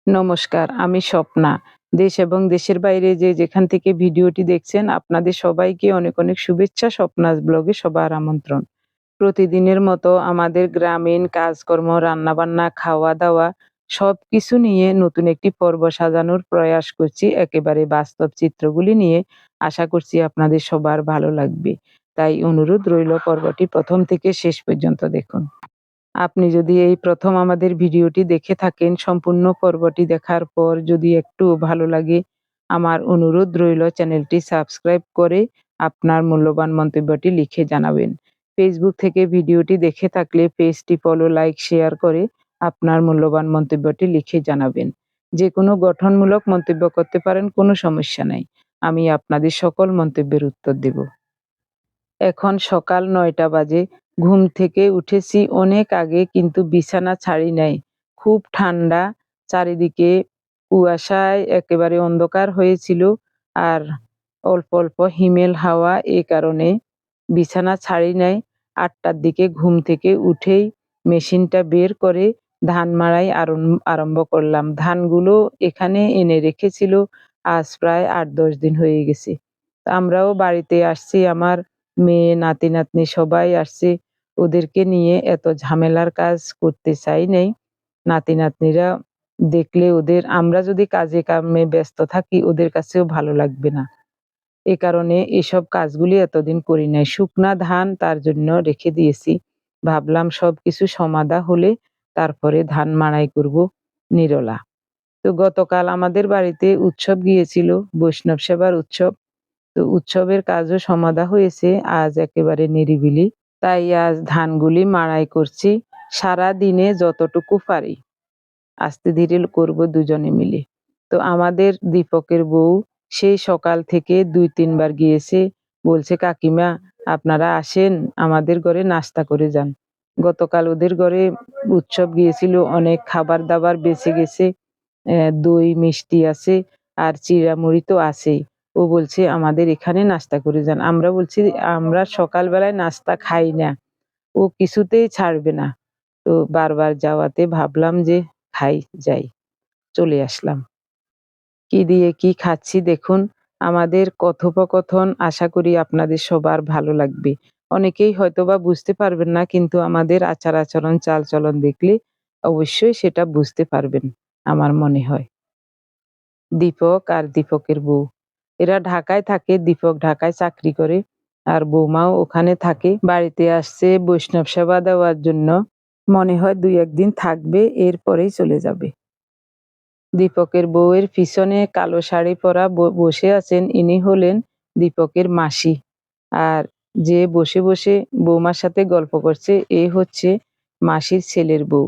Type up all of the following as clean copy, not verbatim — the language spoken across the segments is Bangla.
নমস্কার, আমি স্বপ্না। দেশ এবং দেশের বাইরে যে যেখান থেকে ভিডিওটি দেখছেন আপনাদের সবাইকে অনেক অনেক শুভেচ্ছা। স্বপ্নাস ব্লগে সবার আমন্ত্রণ। প্রতিদিনের মতো আমাদের গ্রামীণ কাজকর্ম, রান্নাবান্না, খাওয়া-দাওয়া সবকিছু নিয়ে নতুন একটি পর্ব সাজানোর প্রয়াস করছি একেবারে বাস্তব চিত্রগুলি নিয়ে। আশা করছি আপনাদের সবার ভালো লাগবে। তাই অনুরোধ রইল পর্বটি ১ম থেকে শেষ পর্যন্ত দেখুন। আপনি যদি এই প্রথম আমাদের ভিডিওটি দেখে থাকেন, সম্পূর্ণ পর্বটি দেখার পর যদি একটু ভালো লাগে, আমার অনুরোধ রইল চ্যানেলটি সাবস্ক্রাইব করে আপনার মূল্যবান মন্তব্যটি লিখে জানাবেন। ফেসবুক থেকে ভিডিওটি দেখে থাকলে পেজটি ফলো, লাইক, শেয়ার করে আপনার মূল্যবান মন্তব্যটি লিখে জানাবেন। যেকোনো গঠনমূলক মন্তব্য করতে পারেন, কোনো সমস্যা নাই। আমি আপনাদের সকল মন্তব্যের উত্তর দেব। এখন সকাল ৯টা বাজে। ঘুম থেকে উঠেছি অনেক আগে, কিন্তু বিছানা ছাড়ি নাই। খুব ঠান্ডা, চারিদিকে কুয়াশায় একেবারে অন্ধকার হয়েছিল আর অল্প অল্প হিমেল হাওয়া। এ কারণে বিছানা ছাড়ি নাই। ৮টার দিকে ঘুম থেকে উঠেই মেশিনটা বের করে ধান মাড়াই আরম্ভ করলাম। ধানগুলো এখানে এনে রেখেছিল আজ প্রায় ৮-১০ দিন হয়ে গেছে। আমরাও বাড়িতে আসছি, আমার মেয়ে, নাতি-নাতনি সবাই আসছে। ওদেরকে নিয়ে এত ঝামেলার কাজ করতে চাই নাই। নাতি-নাতনিরা দেখলে আমরা যদি কাজে কামে ব্যস্ত থাকি ওদের কাছেও ভালো লাগবে না। এ কারণে এসব কাজগুলি এতদিন করি নাই। শুকনা ধান তার জন্য রেখে দিয়েছি। ভাবলাম সবকিছু সমাধা হলে তারপরে ধান মাড়াই করব নিরলা। তো গতকাল আমাদের বাড়িতে উৎসব গিয়েছিল, বৈষ্ণব সেবার উৎসব। তো উৎসবের কাজও সমাধা হয়েছে, আজ একেবারে নিরিবিলি। তাই আজ ধানগুলি মাড়াই করছি। সারা দিনে যতটুকু পারি আস্তে ধীরে করব দুজনে মিলে। তো আমাদের দীপকের বউ সেই সকাল থেকে ২-৩ বার গিয়েছে, বলছে কাকিমা আপনারা আসেন, আমাদের ঘরে নাস্তা করে যান। গতকাল ওদের ঘরে উৎসব গিয়েছিল, অনেক খাবার দাবার বেঁচে গেছে। দই মিষ্টি আছে আর চিড়া মুড়ি তো আছেই। ও বলছে আমাদের এখানে নাস্তা করে যান। আমরা বলছি আমরা সকালবেলায় নাস্তা খাই না। ও কিছুতেই ছাড়বে না। তো বারবার যাওয়াতে ভাবলাম যে যাই। চলে আসলাম। কি দিয়ে কি খাচ্ছি দেখুন। আমাদের কথোপকথন আশা করি আপনাদের সবার ভালো লাগবে। অনেকেই হয়তোবা বুঝতে পারবেন না, কিন্তু আমাদের আচার আচরণ চালচলন দেখলে অবশ্যই সেটা বুঝতে পারবেন আমার মনে হয়। দীপক আর দীপকের বউ এরা ঢাকায় থাকে। দীপক ঢাকায় চাকরি করে আর বৌমাও ওখানে থাকে। বাড়িতে আসছে বৈষ্ণব সেবা দেওয়ার জন্য। মনে হয় ২-১ দিন থাকবে, এরপরেই চলে যাবে। দীপকের বউয়ের পিছনে কালো শাড়ি পরা বসে আছেন, ইনি হলেন দীপকের মাসি। আর যে বসে বসে বৌমার সাথে গল্প করছে এ হচ্ছে মাসির ছেলের বউ।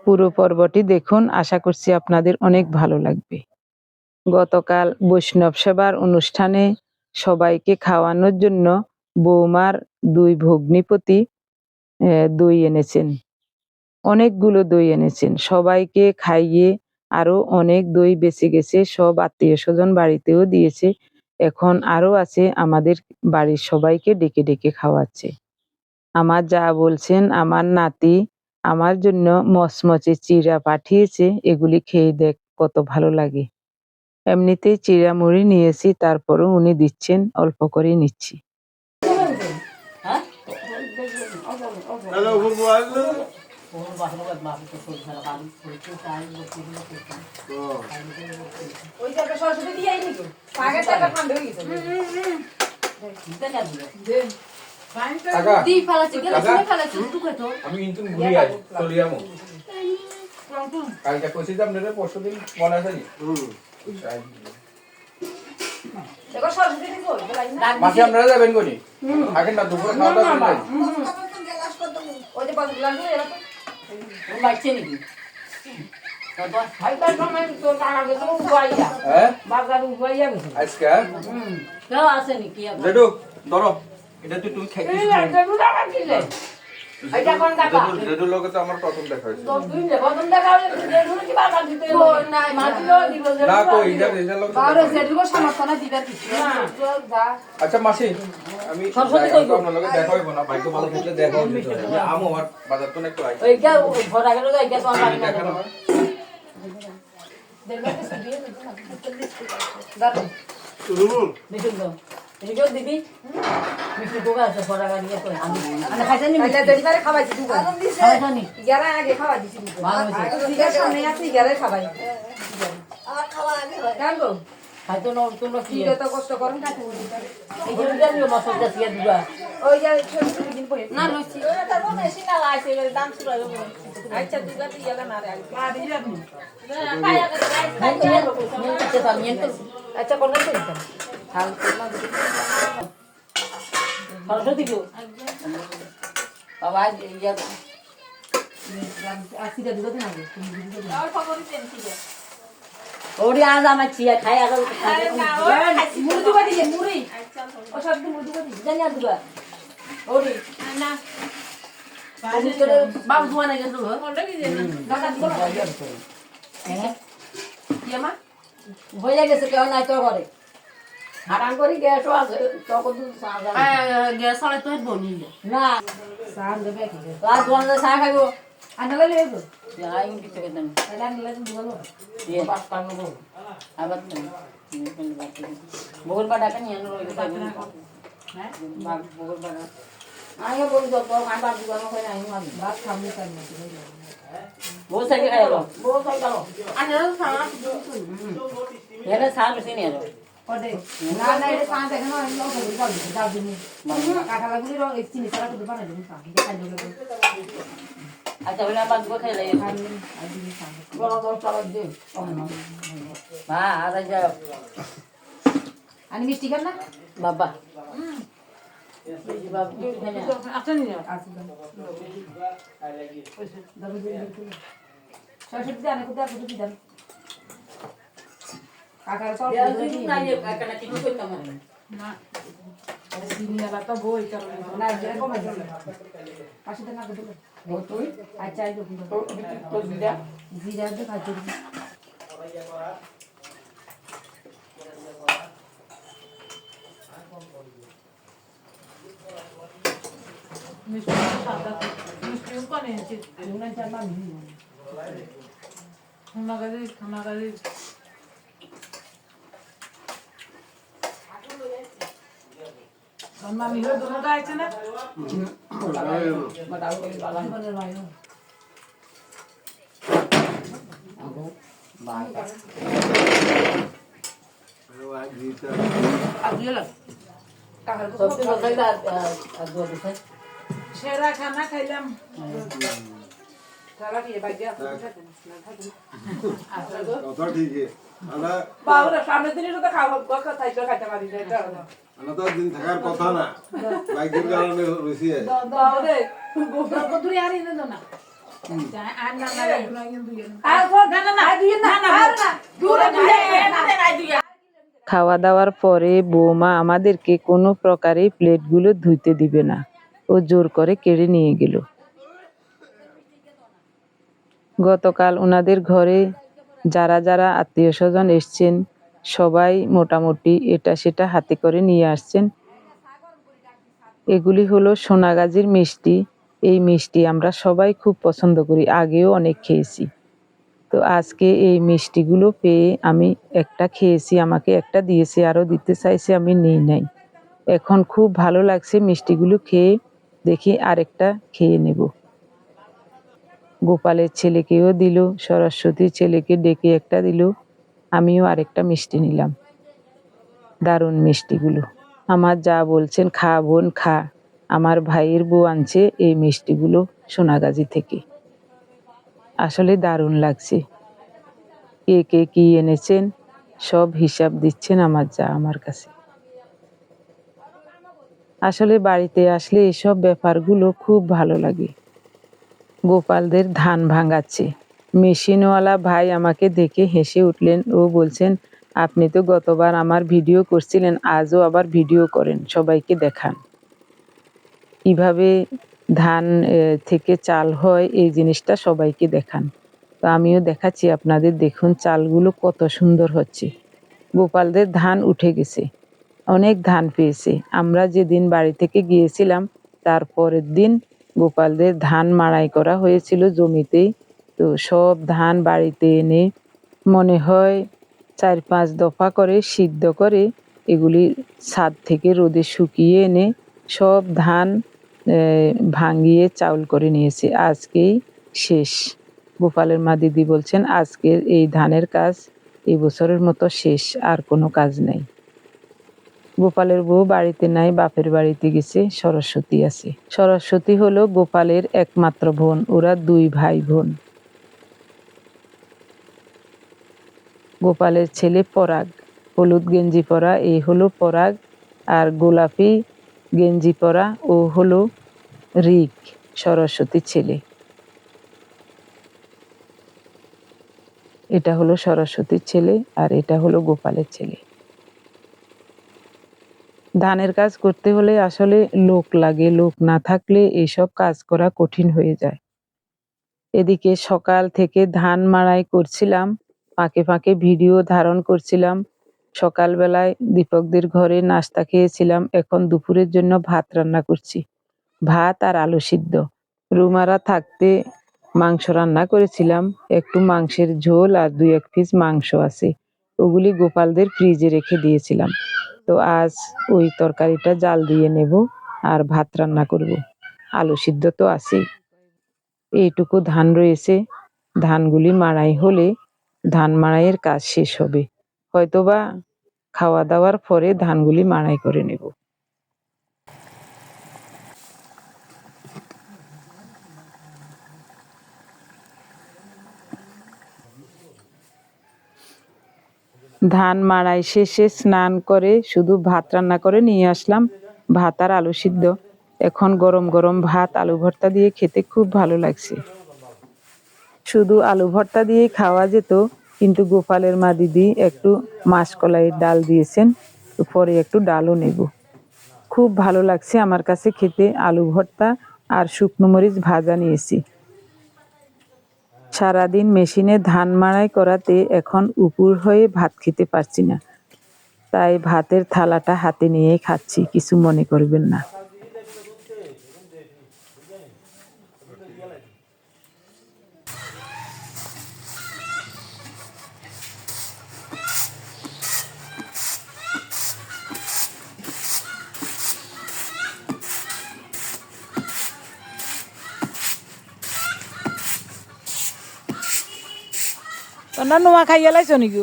পুরো পর্বটি দেখুন, আশা করছি আপনাদের অনেক ভালো লাগবে। গতকাল বৈষ্ণব সেবার অনুষ্ঠানে সবাইকে খাওয়ানোর জন্য বৌমার ২ ভগ্নিপতি দই এনেছেন। অনেকগুলো দই এনেছেন। সবাইকে খাইয়ে আরো অনেক দই বেঁচে গেছে। সব আত্মীয়স্বজন বাড়িতেও দিয়েছে। এখন আরো আছে, আমাদের বাড়ির সবাইকে ডেকে ডেকে খাওয়াচ্ছে। আমার যা বলছেন আমার নাতি আমার জন্য মচমচে চিড়া পাঠিয়েছে, এগুলি খেয়ে দেখ কত ভালো লাগে। এমনিতেই চিড়া মুড়ি নিয়েছি, তারপরও উনি দিচ্ছেন, অল্প করেই নিচ্ছি। আমি কিন্তু ঘুরি আছি চলে যাবো কালকে কইছি যে আপনাদের পরশু দিন মনে আছে নি মাসে আপনারা যাবেন কোনি থাকেন না দুপুরে খাওয়া দাওয়া করবেন ওই যে পাঁচ গ্লাস এরা তো বাচ্চা নাকি ভাইটার সময় তো টাকা গেছে উবাইয়া হ্যাঁ বাজার উবাইয়া গেছে আজকে কেউ আছে নাকি জেডু ধরো এটা তুই খাইছিস না জেডু টাকা দিলে এটা কোন টাকা জেডু লোকে তো আমার প্রথম দেখা হইছে তো দুই নে প্রথম দেখা হইছে জেডু কি বাবা দিতে না মাটিলো দিব না কো ইজার লোক বারে জেডু সমস্যা না দিবার কিছু না আচ্ছা মাসি আমি আপনার লগে দেখা হইব না ভাগ্য ভালো থাকলে দেখা হইবে আমো আমার বাজার তো একটু আই এইটা ভরা গেল এইটা তো আমার দেখা না দেখুন তো এদিকেও দিবি মিষ্টি ঢোকা আছে পড়া গাড়ি করে আমি খাইছেন নি খাইলে ডেলিভারি খাওয়াইছি দুবার খাইছেন নি ইয়ারা আগে খাওয়াই দিছি ভালো হয়েছে দিদার সামনে আছে ইয়ারা খাওয়াই কেন গো খাইতো না তোমরা কি দিদা তো কষ্ট করেন খাইতে এই যে জানিও মশলা দিয়া দিবা ওই যে ছোট ছোট দিন পড়ে না লসি তার মনে সিনা লাইছে দাম শুরু হবে আচ্ছা দিদা তো ইয়ালা না রে আর দিদা নি আচ্ছা কোন দিন হাল করলাম ভালো দিও বাবা ইয়া আসিটা দিবা না আগে আর খবর দিন ঠিক আছে ওরে আজ আমার চিয়া খাই আগে মুড়ি দিবা দিয়ে মুড়ি ও সব মুড়ি দিবা দিয়ে জানি দিবা ওরে না বাবু দুয়া না গেছিল দাদা দিবা হ্যাঁ ইয়ামা হয়ে গেছে কেউ নাই তো করে হারান করি গ্যাসও আছে তখন তো গ্যাস হলে তো বনি না সার দেবে কি রাত বন্ধে চা খাইবো আনালে লেবো যাই কিছু খেতে না এটা নিলে দিবা দিয়ে পাঁচ পাঁচ নেবো আবার তো বগল বাটা কেন এনে রইল হ্যাঁ বগল বাটা আগে বলি তো তোর খাবার দোকান ওখানে আইন মারি ভাত খাবো তাই না বউ সাইকে খাইলো বউ সাইকে খালো আনালে সারা এখানে চা বেশি নিয়ে যাও ওরে না না এটা সাঁজ এখানে আমি লোক ধরে যাও যাও দিন কাঁঠালা গুলি রো এই চিনি সারা করে বানাই দিন সাঁজ দেখাই দেবো আচ্ছা বলে আবার দুটো খাইলে আর দিন সাঁজ বড় দশ টাকা দে মা আর যাও আমি মিষ্টি খান না বাবা বাবা আসেন নি আসেন দাদু দিন সরস্বতী জানে কোথায় কোথায় দিন কাকার তো না যে কাকা কিছু করতাম না দিনলা তো বই চলো না যে কমে চলো পাশে না দিল তুই আচ্ছা আই দেখুন তো দিদা জিরা দে খাইতে মিষ্টি সাদা মিষ্টি কোনে আছে না জানা নেই খানা গাড়ি মামি হলো দুটো আছে না বাটাও করে বালা জীবনের মাইনো বাই আগিলা কাকার সবচেয়ে বড়টা আর দুটো দিছে সেরা খানা খাইলাম তারা কি বাগিয়া কথা ঠিকই আনা বাবুরা সামনের দিনে তো খাওয়া কথা থাকবে খাইতে পারি না এটা আনা তো দিন থাকার কথা না বাইকের কারণে বেশি আছে দাও রে কতরি আর এনে দাও না আর না না আর না না দুই না না না দূরে দুই খাওয়া দাওয়ার পরে বৌমা আমাদেরকে কোনো প্রকারে প্লেটগুলো ধুইতে দিবে না, ও জোর করে কেড়ে নিয়ে গেল। গতকাল ওনাদের ঘরে যারা যারা আত্মীয় স্বজন এসছেন সবাই মোটামুটি এটা সেটা হাতে করে নিয়ে আসছেন। এগুলি হলো সোনাগাজীর মিষ্টি। এই মিষ্টি আমরা সবাই খুব পছন্দ করি, আগেও অনেক খেয়েছি। তো আজকে এই মিষ্টিগুলো পেয়ে আমি একটা খেয়েছি, আমাকে একটা দিয়েছে, আরও দিতে চাইছে, আমি নিই নাই। এখন খুব ভালো লাগছে মিষ্টিগুলো খেয়ে, দেখি আরেকটা খেয়ে নেব। গোপালের ছেলেকেও দিল, সরস্বতীর ছেলেকে ডেকে একটা দিল, আমিও আরেকটা মিষ্টি নিলাম। দারুণ মিষ্টিগুলো। আমার যা বলছেন খা বোন খা, আমার ভাইয়ের বউ আনছে এই মিষ্টিগুলো সোনাগাজী থেকে। আসলে দারুণ লাগছে। কে কে কি এনেছেন সব হিসাব দিচ্ছেন আমার যা আমার কাছে। আসলে বাড়িতে আসলে এসব ব্যাপারগুলো খুব ভালো লাগে। গোপালদের ধান ভাঙাচ্ছে। মেশিনওয়ালা ভাই আমাকে দেখে হেসে উঠলেন। ও বলছেন, আপনি তো গতবার আমার ভিডিও করছিলেন, আজও আবার ভিডিও করেন, সবাইকে দেখান কিভাবে ধান থেকে চাল হয়, এই জিনিসটা সবাইকে দেখান। তো আমিও দেখাচ্ছি আপনাদের, দেখুন চালগুলো কত সুন্দর হচ্ছে। গোপালদের ধান উঠে গেছে, অনেক ধান পেয়েছে। আমরা যেদিন বাড়ি থেকে গিয়েছিলাম তার পরের দিন গোপালদের ধান মাড়াই করা হয়েছিল জমিতেই। তো সব ধান বাড়িতে এনে মনে হয় 4-5 দফা করে সিদ্ধ করে এগুলি ছাদ থেকে রোদে শুকিয়ে এনে সব ধান ভাঙিয়ে চাউল করে নিয়েছে। আজকেই শেষ। গোপালের মা দিদি বলছেন আজকের এই ধানের কাজ এই বছরের মতো শেষ, আর কোনো কাজ নেই। গোপালের বউ বাড়িতে নাই, বাপের বাড়িতে গেছে, সরস্বতী আছে। সরস্বতী হলো গোপালের একমাত্র বোন, ওরা 2 ভাই বোন। গোপালের ছেলে পরাগ, হলুদ গেঞ্জি পরা এই হলো পরাগ, আর গোলাপি গেঞ্জি পরা ও হলো রিক, সরস্বতীর ছেলে। এটা হলো সরস্বতীর ছেলে আর এটা হলো গোপালের ছেলে। ধানের কাজ করতে হলে আসলে লোক লাগে, লোক না থাকলে এইসব কাজ করা কঠিন হয়ে যায়। এদিকে সকাল থেকে ধান মাড়াই করছিলাম, ফাঁকে ফাঁকে ভিডিও ধারণ করছিলাম। সকালবেলায় দীপকদের ঘরে নাস্তা খেয়েছিলাম, এখন দুপুরের জন্য ভাত রান্না করছি। ভাত আর আলু সিদ্ধ। রুমারা থাকতে মাংস রান্না করেছিলাম, একটু মাংসের ঝোল আর 2-1 পিস মাংস আছে, ওগুলি গোপালদের ফ্রিজে রেখে দিয়েছিলাম। তো আজ ওই তরকারিটা জাল দিয়ে নেব আর ভাত রান্না করব। আলু সিদ্ধ তো আছেই। এইটুকু ধান রয়েছে, ধানগুলি মাড়াই হলে ধান মাড়াইয়ের কাজ শেষ হবে। হয়তোবা খাওয়া দাওয়ার পরে ধানগুলি মাড়াই করে নেব। ধান মাড়াই শেষে স্নান করে শুধু ভাত রান্না করে নিয়ে আসলাম, ভাত আর আলু সিদ্ধ। এখন গরম গরম ভাত আলু ভর্তা দিয়ে খেতে খুব ভালো লাগছে। শুধু আলু ভর্তা দিয়েই খাওয়া যেত, কিন্তু গোপালের মা দিদি একটু মাসকলাইয়ের ডাল দিয়েছেন, তো পরে একটু ডালও নেব। খুব ভালো লাগছে আমার কাছে খেতে। আলু ভর্তা আর শুকনো মরিচ ভাজা নিয়েছি। সারাদিন মেশিনে ধান মাড়াই করাতে এখন উপুর হয়ে ভাত খেতে পারছি না, তাই ভাতের থালাটা হাতে নিয়েই খাচ্ছি, কিছু মনে করবেন না। তোমরা নোয়া খাইয়া লাইছ নাকি?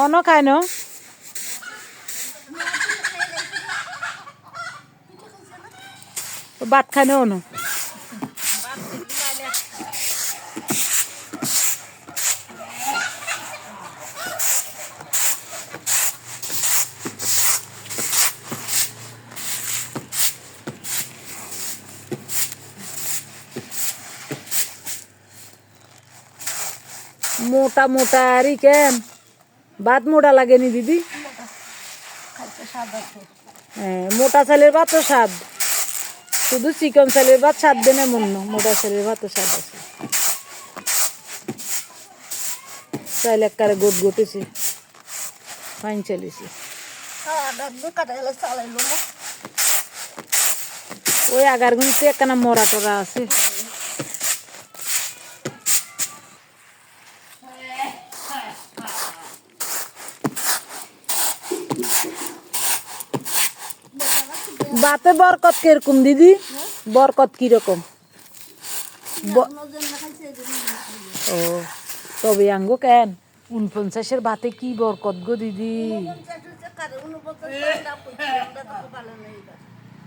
অন খায় ন? ভাত খায় না অন? মোটা মোটা আরই কেন ভাত মোটা লাগেনি দিদি? হ্যাঁ, মোটা চালের ভাত তো স্বাদ, শুধু চিকন চালের ভাত স্বাদ দেন এমন না, মোটা চালের ভাত তো স্বাদ আছে। চাইলে একবারে গোট গোটেছে, ফাইন চালিয়েছে। ওই আগার গুঁড়িতে একখানা মরা টরা আছে। বাতে বরকত কিরকম দিদি? বরকত কিরকম? ও তবে আঙ্গো কেন 49-এর ভাতে কি বরকত গো দিদি?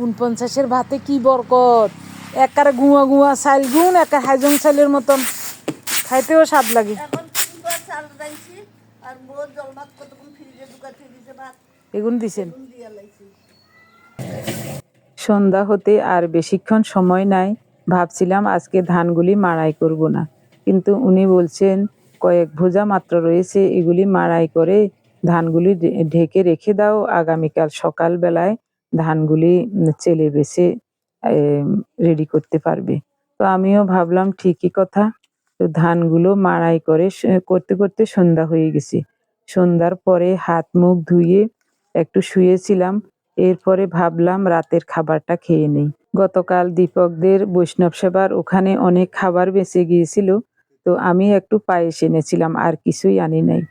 49-এর ভাতে কি বরকত, একারে গুয়া গুয়া চাল গুণ, একা হাইজং চালের মতন খাইতেও স্বাদ লাগে। এগুন দিছেন। সন্ধ্যা হতে আর বেশিক্ষণ সময় নাই, ভাবছিলাম আজকে ধানগুলি মাড়াই করব না, কিন্তু উনি বলছেন কয়েক ভুজা মাত্র রয়েছে, এগুলি মাড়াই করে ধানগুলি ঢেকে রেখে দাও, আগামীকাল সকালবেলায় ধানগুলি চেলে বেছে রেডি করতে পারবে। তো আমিও ভাবলাম ঠিকই কথা। তো ধানগুলো মাড়াই করে করতে করতে সন্ধ্যা হয়ে গেছে। সন্ধ্যার পরে হাত মুখ ধুয়ে একটু শুয়েছিলাম, এরপরে ভাবলাম রাতের খাবারটা খেয়ে নেই। গতকাল দীপকদের বৈষ্ণব সেবার ওখানে অনেক খাবার বেঁচে গিয়েছিল, তো আমি একটু পায়েস এনেছিলাম, আর কিছুই আনি নাই।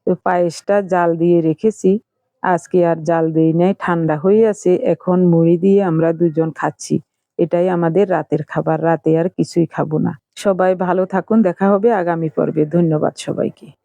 তো পায়েসটা জাল দিয়ে রেখেছি, আজকে আর জাল দেই নাই, ঠান্ডা হয়ে আছে। এখন মুড়ি দিয়ে আমরা দুজন খাচ্ছি। এটাই আমাদের রাতের খাবার, রাতে আর কিছুই খাবো না। সবাই ভালো থাকুন, দেখা হবে আগামী পর্বে। ধন্যবাদ সবাইকে।